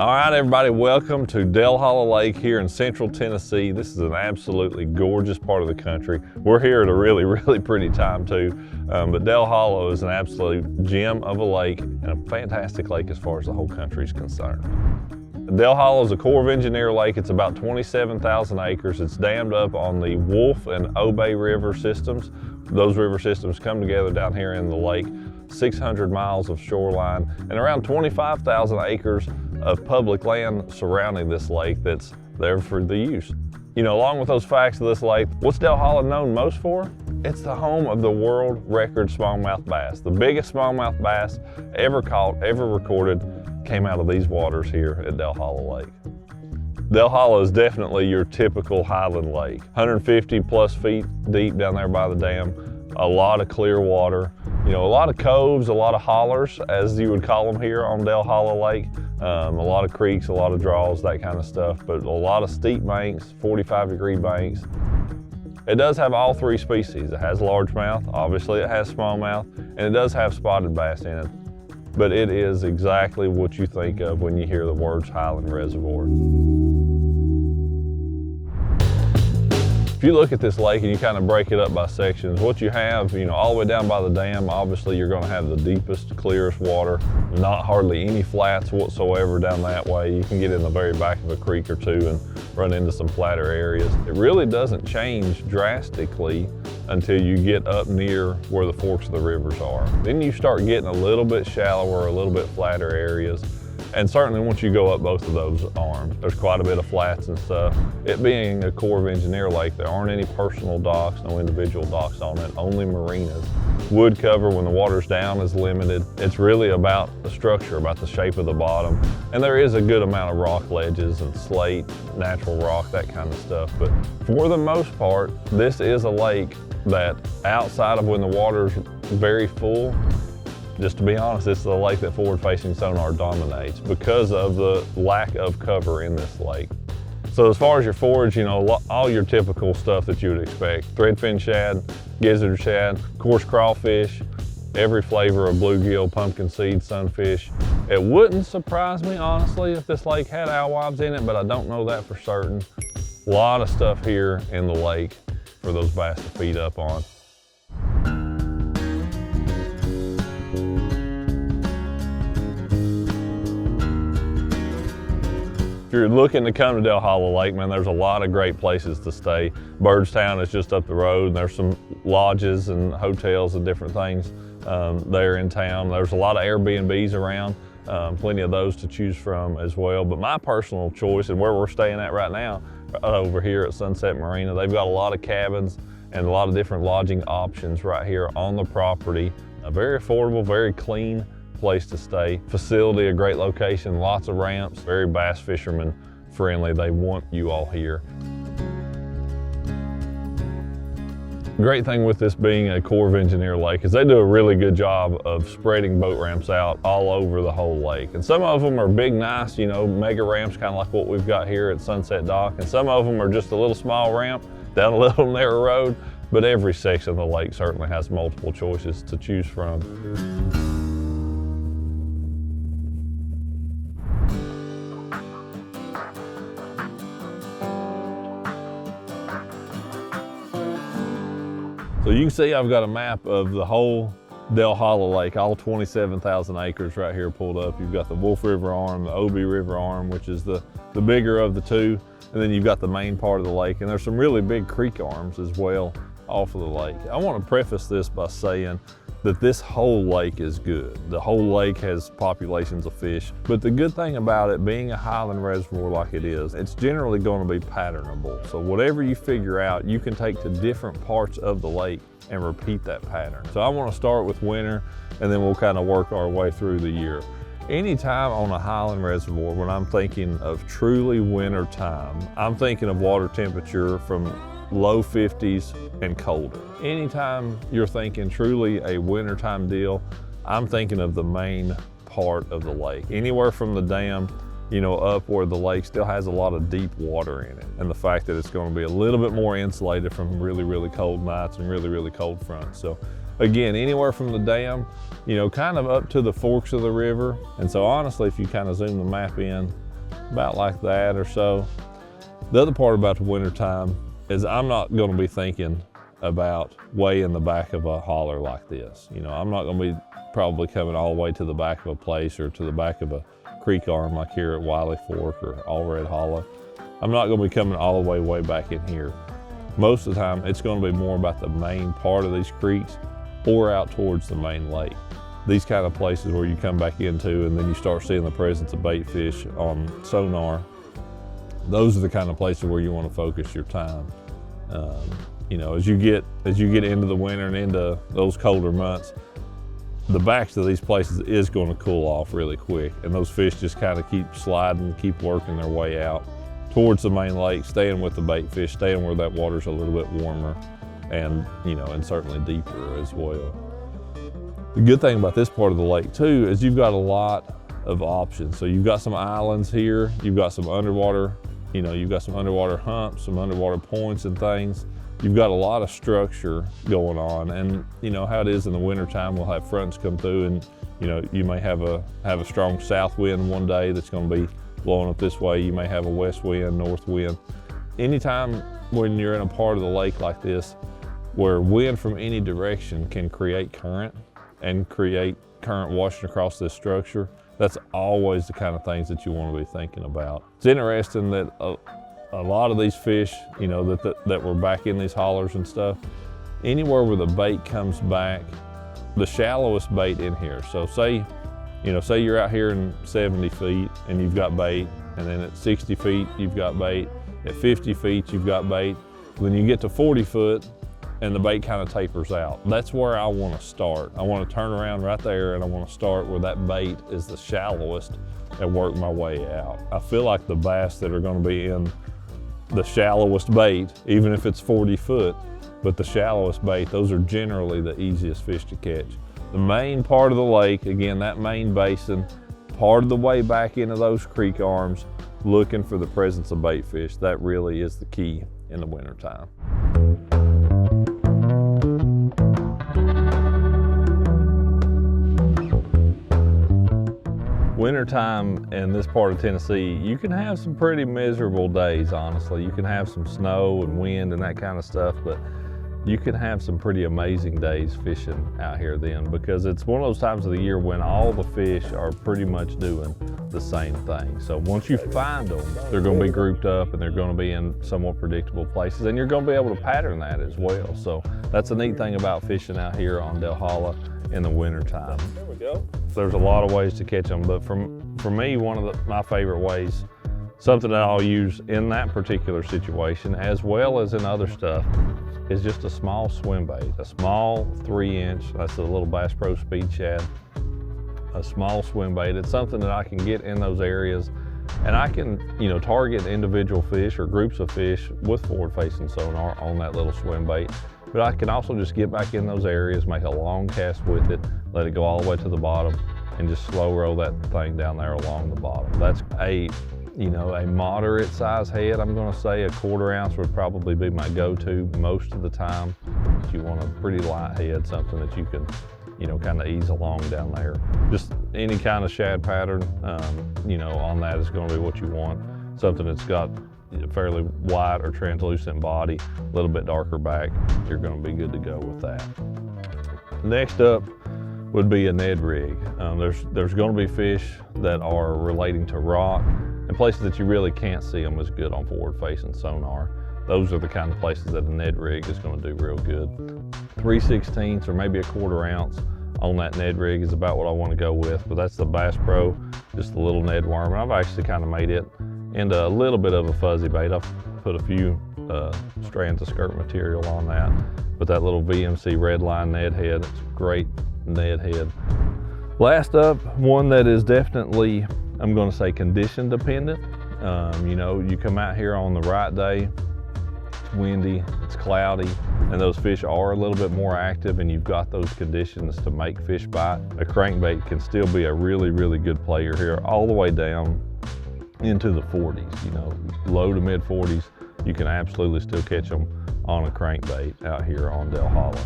All right, everybody, welcome to Dell Hollow Lake here in central Tennessee. This is an absolutely gorgeous part of the country. We're here at a really pretty time too, but Dell Hollow is an absolute gem of a lake and a fantastic lake as far as the whole country is concerned. Dell Hollow is a Corps of Engineer lake. It's about 27,000 acres. It's dammed up on the Wolf and Obey River systems. Those river systems come together down here in the lake. 600 miles of shoreline and around 25,000 acres of public land surrounding this lake that's there for the use. You know, along with those facts of this lake, what's Dell Hollow known most for? It's the home of the world record smallmouth bass. The biggest smallmouth bass ever caught, ever recorded, came out of these waters here at Dell Hollow Lake. Dell Hollow is definitely your typical highland lake. 150 plus feet deep down there by the dam, a lot of clear water. You know, a lot of coves, a lot of hollers, as you would call them here on Dell Hollow Lake. A lot of creeks, a lot of draws, that kind of stuff, but a lot of steep banks, 45-degree banks. It does have all three species. It has largemouth, obviously it has smallmouth, and it does have spotted bass in it. But it is exactly what you think of when you hear the words Highland Reservoir. If you look at this lake and you kind of break it up by sections, what you have, you know, all the way down by the dam, obviously you're going to have the deepest, clearest water, not hardly any flats whatsoever down that way. You can get in the very back of a creek or two and run into some flatter areas. It really doesn't change drastically until you get up near where the forks of the rivers are. Then you start getting a little bit shallower, a little bit flatter areas. And certainly once you go up both of those arms, there's quite a bit of flats and stuff. It being a Corps of Engineer lake, there aren't any personal docks, no individual docks on it, only marinas. Wood cover when the water's down is limited. It's really about the structure, about the shape of the bottom. And there is a good amount of rock ledges and slate, natural rock, that kind of stuff. But for the most part, this is a lake that outside of when the water's very full, just to be honest, it's the lake that forward-facing sonar dominates because of the lack of cover in this lake. So as far as your forage, you know, all your typical stuff that you would expect. Threadfin shad, gizzard shad, coarse crawfish, every flavor of bluegill, pumpkin seed, sunfish. It wouldn't surprise me, honestly, if this lake had alewives in it, but I don't know that for certain. A lot of stuff here in the lake for those bass to feed up on. If you're looking to come to Dell Hollow Lake, man, there's a lot of great places to stay. Byrdstown is just up the road, and there's some lodges and hotels and different things there in town. There's a lot of Airbnbs around, plenty of those to choose from as well. But my personal choice, and where we're staying at right now, over here at Sunset Marina, they've got a lot of cabins and a lot of different lodging options right here on the property. Very affordable, very clean place to stay. Facility, a great location, lots of ramps, very bass fisherman friendly. They want you all here. Great thing with this being a Corps of Engineer lake is they do a really good job of spreading boat ramps out all over the whole lake. And some of them are big, nice, you know, mega ramps, kind of like what we've got here at Sunset Dock. And some of them are just a little small ramp down a little narrow road. But every section of the lake certainly has multiple choices to choose from. So you can see I've got a map of the whole Dell Hollow Lake, all 27,000 acres right here pulled up. You've got the Wolf River arm, the Obey River arm, which is the bigger of the two, and then you've got the main part of the lake, and there's some really big creek arms as well off of the lake. I want to preface this by saying that this whole lake is good. The whole lake has populations of fish, but the good thing about it being a highland reservoir like it is, it's generally going to be patternable. So whatever you figure out, you can take to different parts of the lake and repeat that pattern. So I want to start with winter, and then we'll kind of work our way through the year. Anytime on a highland reservoir, when I'm thinking of truly winter time, I'm thinking of water temperature from low 50s and colder. Anytime you're thinking truly a wintertime deal, I'm thinking of the main part of the lake. Anywhere from the dam, you know, up where the lake still has a lot of deep water in it. And the fact that it's going to be a little bit more insulated from really cold nights and really cold fronts. So again, anywhere from the dam, you know, kind of up to the forks of the river. And so honestly, if you kind of zoom the map in, about like that or so. The other part about the wintertime is I'm not gonna be thinking about way in the back of a holler like this. You know, I'm not gonna be probably coming all the way to the back of a place or to the back of a creek arm like here at Wiley Fork or All Red Hollow. I'm not gonna be coming all the way back in here. Most of the time, it's gonna be more about the main part of these creeks or out towards the main lake. These kind of places where you come back into and then you start seeing the presence of bait fish on sonar, those are the kind of places where you want to focus your time. You know, as you get into the winter and into those colder months, the backs of these places is going to cool off really quick, and those fish just kind of keep sliding, keep working their way out towards the main lake, staying with the bait fish, staying where that water's a little bit warmer, and you know, and certainly deeper as well. The good thing about this part of the lake too is you've got a lot of options. So you've got some islands here, you've got some underwater, you know, you've got some underwater humps, some underwater points and things. You've got a lot of structure going on, and you know how it is in the wintertime, we'll have fronts come through, and you know, you may have a strong south wind one day that's going to be blowing up this way. You may have a west wind, north wind. Anytime when you're in a part of the lake like this where wind from any direction can create current and create current washing across this structure, that's always the kind of things that you want to be thinking about. It's interesting that a lot of these fish, you know, that were back in these hollers and stuff, anywhere where the bait comes back, the shallowest bait in here. So say you're out here in 70 feet and you've got bait, and then at 60 feet you've got bait, at 50 feet you've got bait. When you get to 40 foot and the bait kind of tapers out, that's where I want to start. I want to turn around right there and I want to start where that bait is the shallowest and work my way out. I feel like the bass that are going to be in the shallowest bait, even if it's 40 foot, but the shallowest bait, those are generally the easiest fish to catch. The main part of the lake, again, that main basin, part of the way back into those creek arms, looking for the presence of bait fish, that really is the key in the wintertime. Wintertime in this part of Tennessee, you can have some pretty miserable days, honestly. You can have some snow and wind and that kind of stuff, but you can have some pretty amazing days fishing out here then, because it's one of those times of the year when all the fish are pretty much doing the same thing. So once you find them, they're going to be grouped up and they're going to be in somewhat predictable places, and you're going to be able to pattern that as well. So that's a neat thing about fishing out here on Delhala in the wintertime. There we go. There's a lot of ways to catch them, but for me, one of my favorite ways, something that I'll use in that particular situation as well as in other stuff, is just a small swim bait, a small 3-inch, that's a little Bass Pro Speed Shad, a small swim bait. It's something that I can get in those areas, and I can, you know, target individual fish or groups of fish with forward-facing sonar on that little swim bait. But I can also just get back in those areas, make a long cast with it, let it go all the way to the bottom, and just slow roll that thing down there along the bottom. That's a moderate size head. I'm gonna say a 1/4 ounce would probably be my go-to most of the time. If you want a pretty light head, something that you can, you know, kind of ease along down there. Just any kind of shad pattern, you know, on that is gonna be what you want. Something that's got a fairly white or translucent body, a little bit darker back, you're gonna be good to go with that. Next up would be a Ned rig. There's gonna be fish that are relating to rock and places that you really can't see them as good on forward-facing sonar. Those are the kind of places that a Ned rig is gonna do real good. 3/16 or maybe a 1/4 ounce on that Ned rig is about what I wanna go with, but that's the Bass Pro, just a little Ned worm. And I've actually kind of made it into a little bit of a fuzzy bait. I've put a few strands of skirt material on that, but that little VMC Redline Ned head, it's a great Ned head. Last up, one that is definitely, I'm going to say, condition dependent. You know, you come out here on the right day, it's windy, it's cloudy, and those fish are a little bit more active, and you've got those conditions to make fish bite. A crankbait can still be a really, really good player here, all the way down into the 40s, you know, low to mid 40s. You can absolutely still catch them on a crankbait out here on Delhala.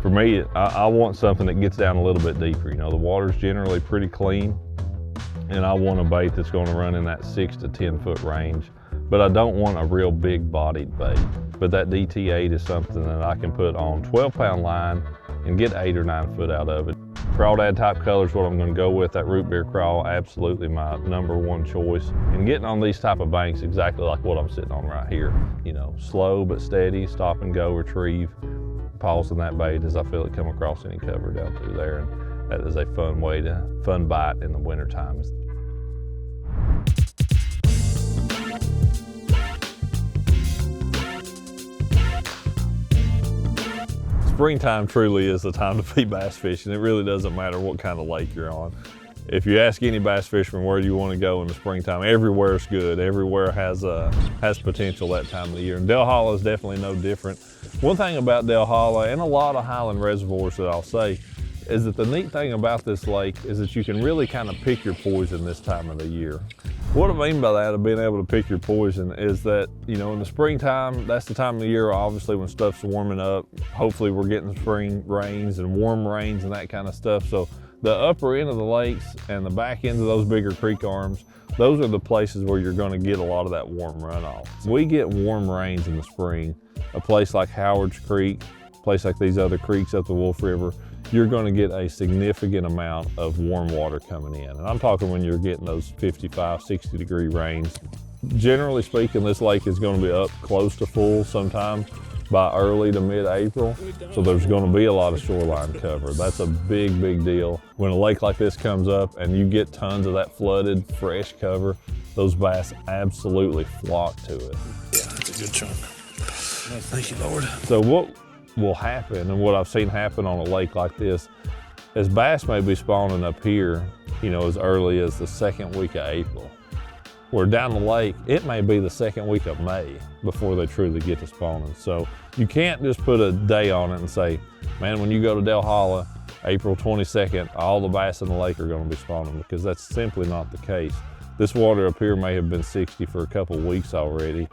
For me, I want something that gets down a little bit deeper. You know, the water's generally pretty clean and I want a bait that's going to run in that 6 to 10 foot range. But I don't want a real big bodied bait. But that DT8 is something that I can put on 12-pound line and get 8 or 9 foot out of it. Crawdad type color is what I'm going to go with. That root beer crawl, absolutely my #1 choice. And getting on these type of banks, exactly like what I'm sitting on right here. You know, slow but steady, stop and go, retrieve, pausing that bait as I feel it come across any cover down through there. And that is a fun bite in the wintertime. Springtime truly is the time to be bass fishing. It really doesn't matter what kind of lake you're on. If you ask any bass fisherman where do you want to go in the springtime, everywhere's good. Everywhere has potential that time of the year. And Dale Hollow is definitely no different. One thing about Dale Hollow and a lot of highland reservoirs that I'll say is that the neat thing about this lake is that you can really kind of pick your poison this time of the year. What I mean by that, of being able to pick your poison, is that, you know, in the springtime, that's the time of the year, obviously, when stuff's warming up. Hopefully we're getting spring rains and warm rains and that kind of stuff. So the upper end of the lakes and the back ends of those bigger creek arms, those are the places where you're going to get a lot of that warm runoff. We get warm rains in the spring. A place like Howard's Creek, a place like these other creeks up the Wolf River, you're going to get a significant amount of warm water coming in. And I'm talking when you're getting those 55, 60 degree rains. Generally speaking, this lake is going to be up close to full sometime by early to mid-April. So there's going to be a lot of shoreline cover. That's a big, big deal. When a lake like this comes up and you get tons of that flooded, fresh cover, those bass absolutely flock to it. Yeah, that's a good chunk. Thank you, Lord. So what will happen, and what I've seen happen on a lake like this, is bass may be spawning up here, you know, as early as the second week of April. Where down the lake, it may be the second week of May before they truly get to spawning. So you can't just put a day on it and say, man, when you go to Dale Hollow, April 22nd, all the bass in the lake are going to be spawning, because that's simply not the case. This water up here may have been 60 for a couple weeks already,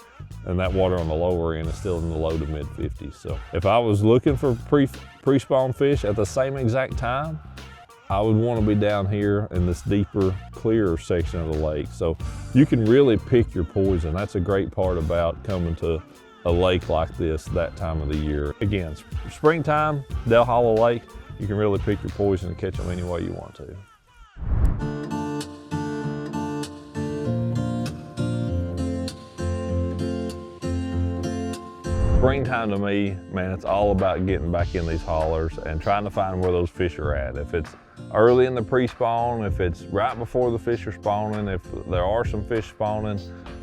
and that water on the lower end is still in the low to mid 50s. So if I was looking for pre-spawn fish at the same exact time, I would want to be down here in this deeper, clearer section of the lake. So you can really pick your poison. That's a great part about coming to a lake like this that time of the year. Again, springtime, Dale Hollow Lake, you can really pick your poison and catch them any way you want to. Springtime to me, man, it's all about getting back in these hollers and trying to find where those fish are at. If it's early in the pre-spawn, if it's right before the fish are spawning, if there are some fish spawning,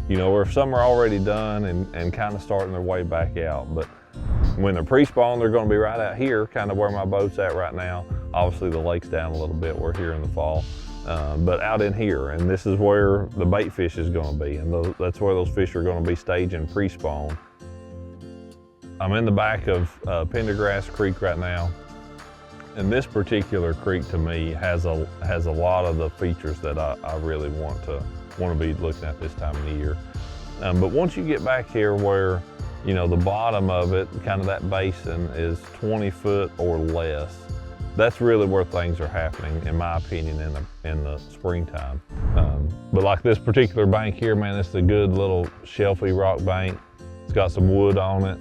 you know, or if some are already done and kind of starting their way back out. But when they're pre-spawn, they're going to be right out here, kind of where my boat's at right now. Obviously the lake's down a little bit, we're here in the fall, but out in here, and this is where the bait fish is going to be, and that's where those fish are going to be staging pre-spawn. I'm in the back of Pendergrass Creek right now, and this particular creek to me has a lot of the features that I really want to be looking at this time of the year. But once you get back here where, you know, the bottom of it, kind of that basin is 20 foot or less, that's really where things are happening, in my opinion, in the springtime. But like this particular bank here, man, it's a good little shelfy rock bank. It's got some wood on it.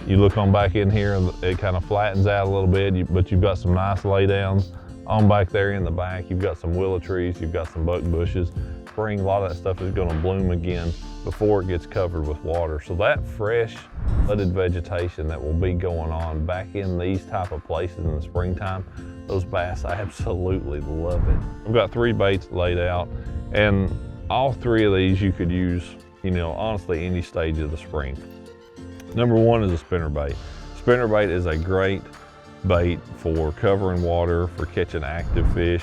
You look on back in here, it kind of flattens out a little bit, but you've got some nice laydowns. On back there in the back, you've got some willow trees, you've got some buck bushes. Spring, a lot of that stuff is going to bloom again before it gets covered with water. So that fresh, flooded vegetation that will be going on back in these type of places in the springtime, those bass absolutely love it. I've got 3 baits laid out, and all 3 of these you could use, you know, honestly, any stage of the spring. #1 is a spinnerbait. Spinnerbait is a great bait for covering water, for catching active fish,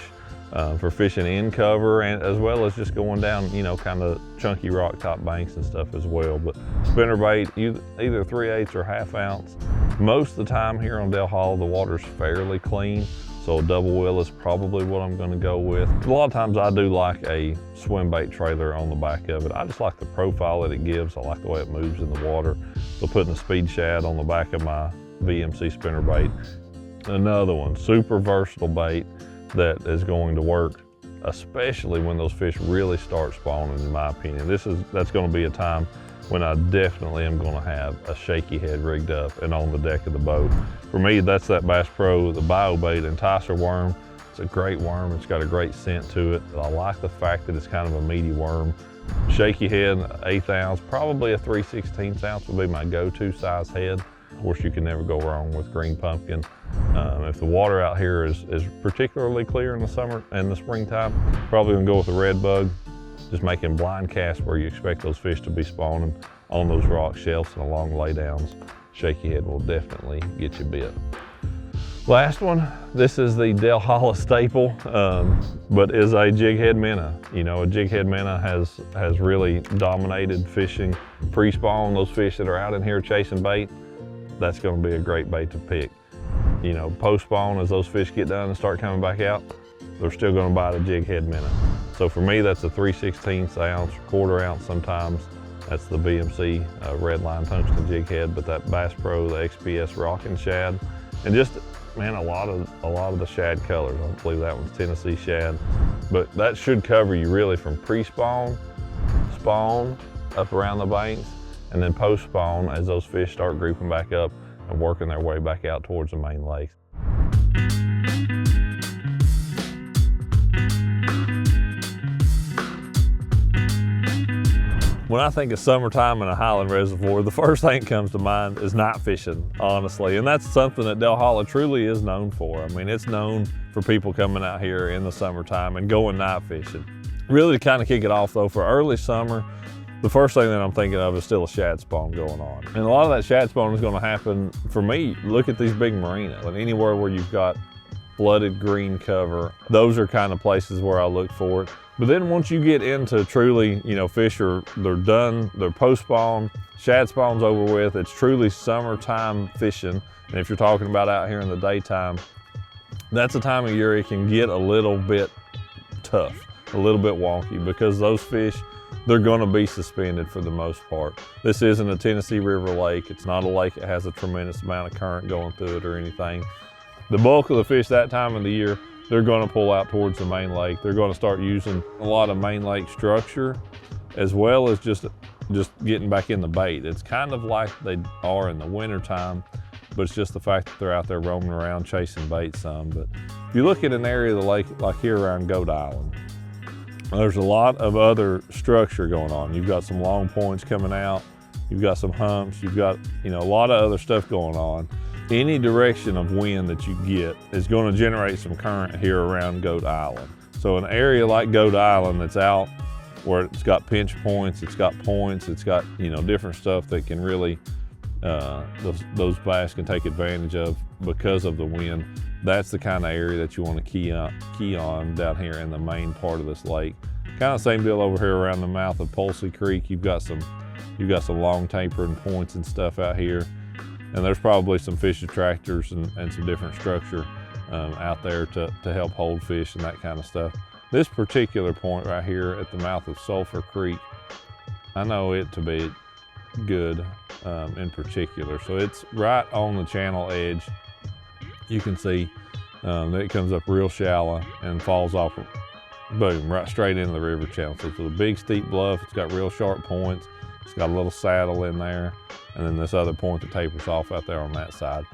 for fishing in cover, and as well as just going down, you know, kind of chunky rock top banks and stuff as well. But spinnerbait, either 3/8 or 1/2 ounce. Most of the time here on Dale Hollow, the water's fairly clean, so a double wheel is probably what I'm going to go with. A lot of times I do like a swim bait trailer on the back of it. I just like the profile that it gives. I like the way it moves in the water. So putting a speed shad on the back of my VMC spinnerbait. Another one, super versatile bait that is going to work especially when those fish really start spawning, in my opinion. That's gonna be a time when I definitely am gonna have a shaky head rigged up and on the deck of the boat. For me, that's that Bass Pro, the BioBait enticer worm. It's a great worm, it's got a great scent to it. I like the fact that it's kind of a meaty worm. Shaky head, 1/8 ounce, probably a 3/16 ounce would be my go-to size head. Of course, you can never go wrong with green pumpkin. If the water out here is particularly clear in the summer and the springtime, probably gonna go with a red bug. Just making blind casts where you expect those fish to be spawning on those rock shelves and along laydowns. Shaky head will definitely get you bit. Last one, this is the Del Holla staple, but is a jig head minnow. You know, a jig head minnow has really dominated fishing pre-spawn. Those fish that are out in here chasing bait, that's gonna be a great bait to pick. You know, post-spawn, as those fish get done and start coming back out, they're still gonna bite a jig head minnow. So for me, that's a 3/16 ounce, 1/4 ounce sometimes. That's the BMC red line tungsten jig head, but that Bass Pro, the XPS rockin' shad, and just, man, a lot of the shad colors. I believe that one's Tennessee shad, but that should cover you really from pre-spawn, spawn, up around the banks, and then post-spawn as those fish start grouping back up and working their way back out towards the main lakes. When I think of summertime in a highland reservoir, the first thing that comes to mind is night fishing, honestly. And that's something that Del Holla truly is known for. I mean, it's known for people coming out here in the summertime and going night fishing. Really, to kind of kick it off though, for early summer, the first thing that I'm thinking of is still a shad spawn going on. And a lot of that shad spawn is gonna happen, for me, look at these big marinas. And anywhere where you've got flooded green cover, those are kind of places where I look for it. But then once you get into truly, you know, fish they're done, they're post-spawn, shad spawn's over with, it's truly summertime fishing. And if you're talking about out here in the daytime, that's a time of year it can get a little bit tough, a little bit wonky, because those fish, they're gonna be suspended for the most part. This isn't a Tennessee River lake. It's not a lake that has a tremendous amount of current going through it or anything. The bulk of the fish that time of the year, they're gonna pull out towards the main lake. They're gonna start using a lot of main lake structure, as well as just getting back in the bait. It's kind of like they are in the winter time, but it's just the fact that they're out there roaming around chasing bait some. But if you look at an area of the lake, like here around Goat Island, there's a lot of other structure going on. You've got some long points coming out, you've got some humps, you've got, you know, a lot of other stuff going on. Any direction of wind that you get is going to generate some current here around Goat Island. So an area like Goat Island that's out where it's got pinch points, it's got, you know, different stuff that can really, those bass can take advantage of because of the wind. That's the kind of area that you want to key on down here in the main part of this lake. Kind of same deal over here around the mouth of Pulsey Creek. You've got some long tapering points and stuff out here. And there's probably some fish attractors and some different structure out there to help hold fish and that kind of stuff. This particular point right here at the mouth of Sulphur Creek, I know it to be good in particular. So it's right on the channel edge. You can see that it comes up real shallow and falls off, boom, right straight into the river channel. So it's a big steep bluff, it's got real sharp points, it's got a little saddle in there, and then this other point that tapers off out there on that side.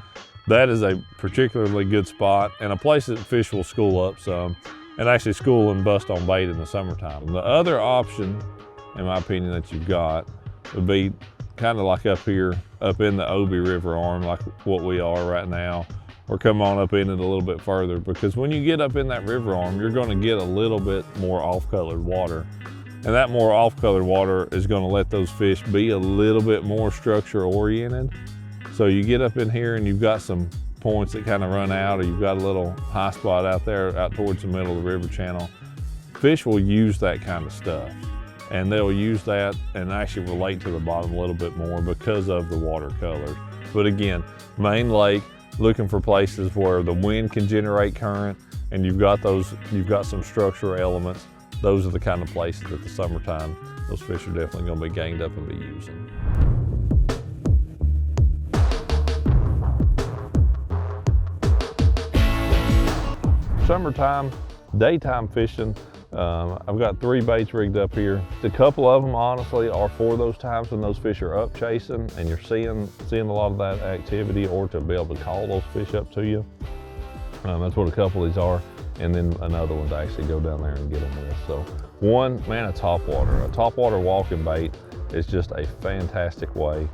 That is a particularly good spot and a place that fish will school up some and actually school and bust on bait in the summertime. The other option, in my opinion, that you've got would be kind of like up here, up in the Obi River arm, like what we are right now, or come on up in it a little bit further, because when you get up in that river arm, you're gonna get a little bit more off-colored water. And that more off-colored water is gonna let those fish be a little bit more structure oriented. So you get up in here and you've got some points that kind of run out, or you've got a little high spot out there out towards the middle of the river channel. Fish will use that kind of stuff. And they'll use that and actually relate to the bottom a little bit more because of the water colors. But again, main lake, looking for places where the wind can generate current and you've got some structural elements. Those are the kind of places at the summertime those fish are definitely going to be ganged up and be using. Summertime, daytime fishing, I've got 3 baits rigged up here. A couple of them honestly are for those times when those fish are up chasing and you're seeing a lot of that activity, or to be able to call those fish up to you. That's what a couple of these are. And then another one to actually go down there and get them with. So one, man, a topwater walking bait is just a fantastic way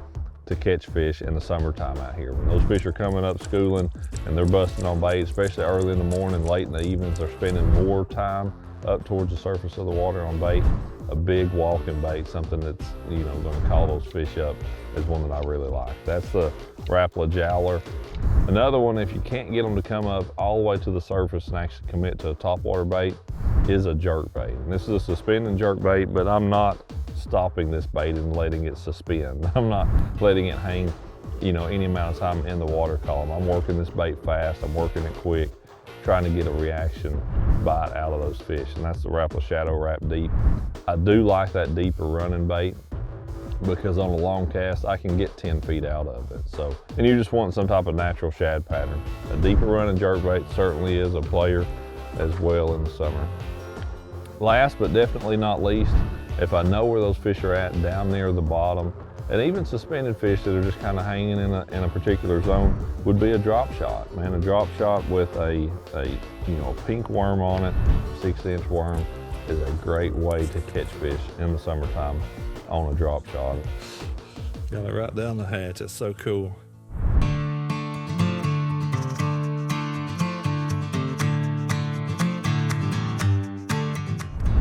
to catch fish in the summertime out here. When those fish are coming up schooling and they're busting on bait, especially early in the morning, late in the evenings, they're spending more time up towards the surface of the water on bait. A big walking bait, something that's, you know, gonna call those fish up, is one that I really like. That's the Rapala Jowler. Another one, if you can't get them to come up all the way to the surface and actually commit to a topwater bait, is a jerkbait. And this is a suspending jerkbait, but I'm not stopping this bait and letting it suspend. I'm not letting it hang, you know, any amount of time in the water column. I'm working this bait fast, I'm working it quick, trying to get a reaction bite out of those fish, and that's the Rapala Shadow Rap Deep. I do like that deeper running bait because on a long cast, I can get 10 feet out of it. So, and you just want some type of natural shad pattern. A deeper running jerkbait certainly is a player as well in the summer. Last but definitely not least, if I know where those fish are at down near the bottom, and even suspended fish that are just kind of hanging in a particular zone, would be a drop shot. Man, a drop shot with a pink worm on it, 6-inch worm, is a great way to catch fish in the summertime on a drop shot. Got it right down the hatch. It's so cool.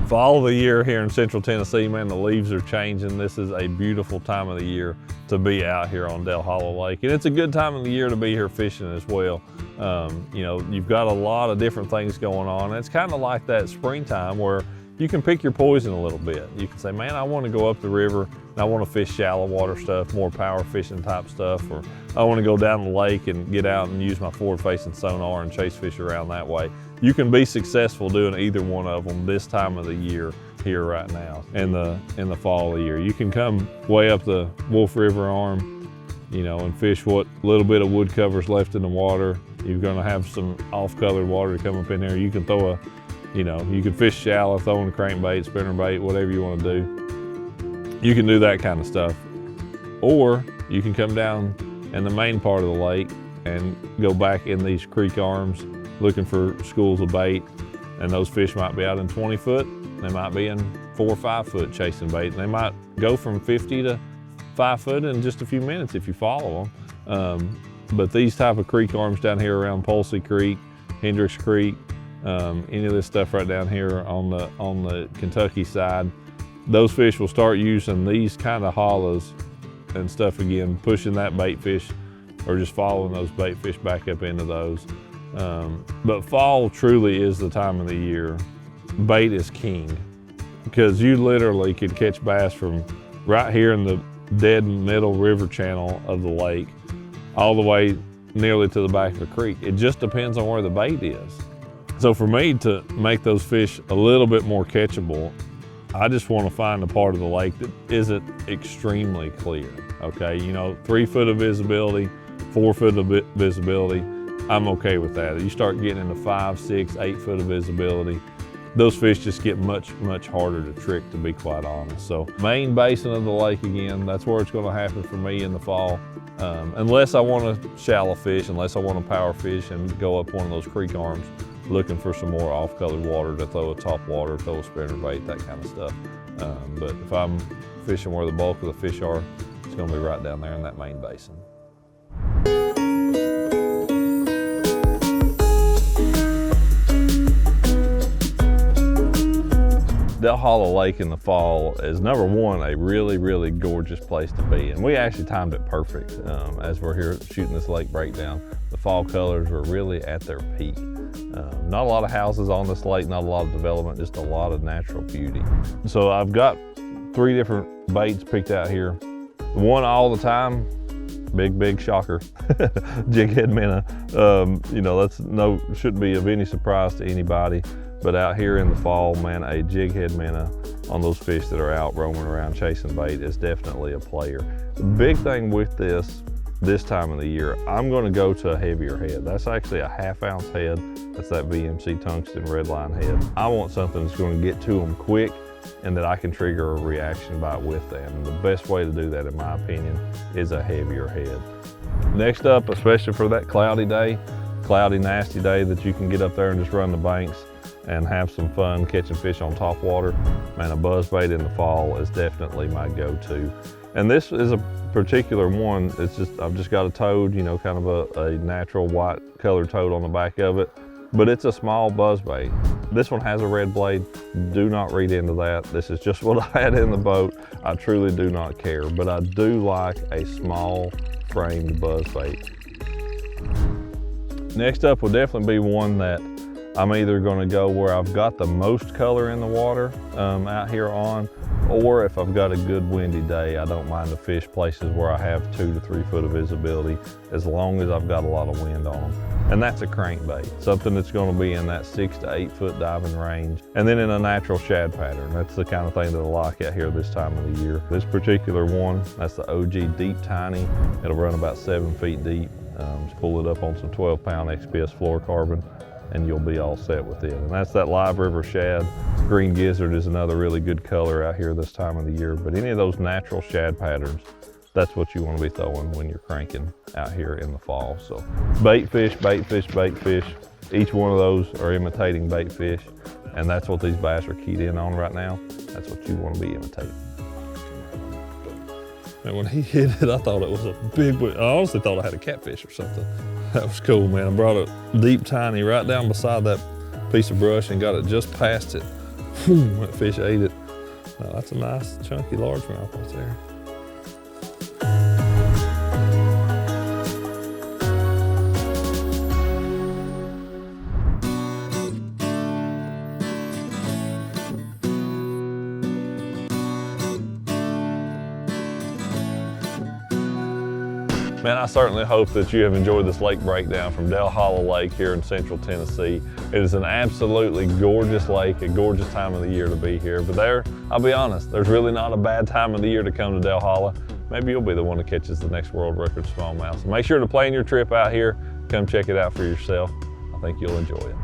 Fall of the year here in Central Tennessee, man, the leaves are changing. This is a beautiful time of the year to be out here on Del Hollow Lake. And it's a good time of the year to be here fishing as well. You know, you've got a lot of different things going on. It's kind of like that springtime where you can pick your poison a little bit. You can say, man, I want to go up the river and I want to fish shallow water stuff, more power fishing type stuff, or I want to go down the lake and get out and use my forward facing sonar and chase fish around that way. You can be successful doing either one of them this time of the year here right now in the fall of the year. You can come way up the Wolf River arm, you know, and fish what little bit of wood cover's left in the water. You're gonna have some off-colored water to come up in there. You can throw you can fish shallow, throwing a crankbait, spinnerbait, whatever you want to do. You can do that kind of stuff. Or you can come down in the main part of the lake and go back in these creek arms looking for schools of bait. And those fish might be out in 20 foot. They might be in 4 or 5 foot chasing bait. And they might go from 50 to 5 foot in just a few minutes if you follow them. But these type of creek arms down here around Pulsey Creek, Hendricks Creek, any of this stuff right down here on the Kentucky side, those fish will start using these kind of hollows and stuff again, pushing that bait fish or just following those bait fish back up into those. But fall truly is the time of the year. Bait is king, because you literally could catch bass from right here in the dead middle river channel of the lake all the way nearly to the back of the creek. It just depends on where the bait is. So for me to make those fish a little bit more catchable, I just want to find a part of the lake that isn't extremely clear, okay? You know, 3 foot of visibility, 4 foot of visibility, I'm okay with that. You start getting into 5, 6, 8 foot of visibility, those fish just get much, much harder to trick, to be quite honest. So main basin of the lake again, that's where it's gonna happen for me in the fall. Unless I want to shallow fish, unless I want to power fish and go up one of those creek arms looking for some more off-colored water to throw a top water, throw a spinnerbait, that kind of stuff. But if I'm fishing where the bulk of the fish are, it's gonna be right down there in that main basin. Del Hollow Lake in the fall is, number one, a really, really gorgeous place to be. And we actually timed it perfect as we're here shooting this lake breakdown. The fall colors were really at their peak. Not a lot of houses on this lake, not a lot of development, just a lot of natural beauty. So I've got 3 different baits picked out here. One all the time, big shocker, jighead minnow. You know, shouldn't be of any surprise to anybody. But out here in the fall, man, a jighead minnow on those fish that are out roaming around chasing bait is definitely a player. The big thing with this this time of the year, I'm gonna go to a heavier head. That's actually a 1/2 ounce head. That's that VMC tungsten redline head. I want something that's gonna get to them quick and that I can trigger a reaction bite with them. And the best way to do that, in my opinion, is a heavier head. Next up, especially for that cloudy day, cloudy, nasty day that you can get up there and just run the banks and have some fun catching fish on top water, man, a buzzbait in the fall is definitely my go-to. And this is a particular one. It's just, I've just got a toad, you know, kind of a natural white colored toad on the back of it, but it's a small buzzbait. This one has a red blade. Do not read into that. This is just what I had in the boat. I truly do not care, but I do like a small framed buzzbait. Next up will definitely be one that I'm either gonna go where I've got the most color in the water out here on, or if I've got a good windy day, I don't mind to fish places where I have 2 to 3 foot of visibility, as long as I've got a lot of wind on them. And that's a crankbait, something that's gonna be in that 6 to 8 foot diving range, and then in a natural shad pattern. That's the kind of thing that I like out here this time of the year. This particular one, that's the OG Deep Tiny. It'll run about 7 feet deep. Just pull it up on some 12-pound XPS fluorocarbon, and you'll be all set with it. And that's that live river shad. Green gizzard is another really good color out here this time of the year, but any of those natural shad patterns, that's what you want to be throwing when you're cranking out here in the fall. So bait fish, bait fish, bait fish. Each one of those are imitating bait fish, and that's what these bass are keyed in on right now. That's what you want to be imitating. And when he hit it, I thought it was a big one. I honestly thought I had a catfish or something. That was cool, man. I brought a Deep Tiny right down beside that piece of brush and got it just past it. That fish ate it. No, that's a nice, chunky largemouth right there. Man, I certainly hope that you have enjoyed this lake breakdown from Dell Hollow Lake here in central Tennessee. It is an absolutely gorgeous lake, a gorgeous time of the year to be here. But I'll be honest, there's really not a bad time of the year to come to Dell Hollow. Maybe you'll be the one that catches the next world record smallmouth. So make sure to plan your trip out here. Come check it out for yourself. I think you'll enjoy it.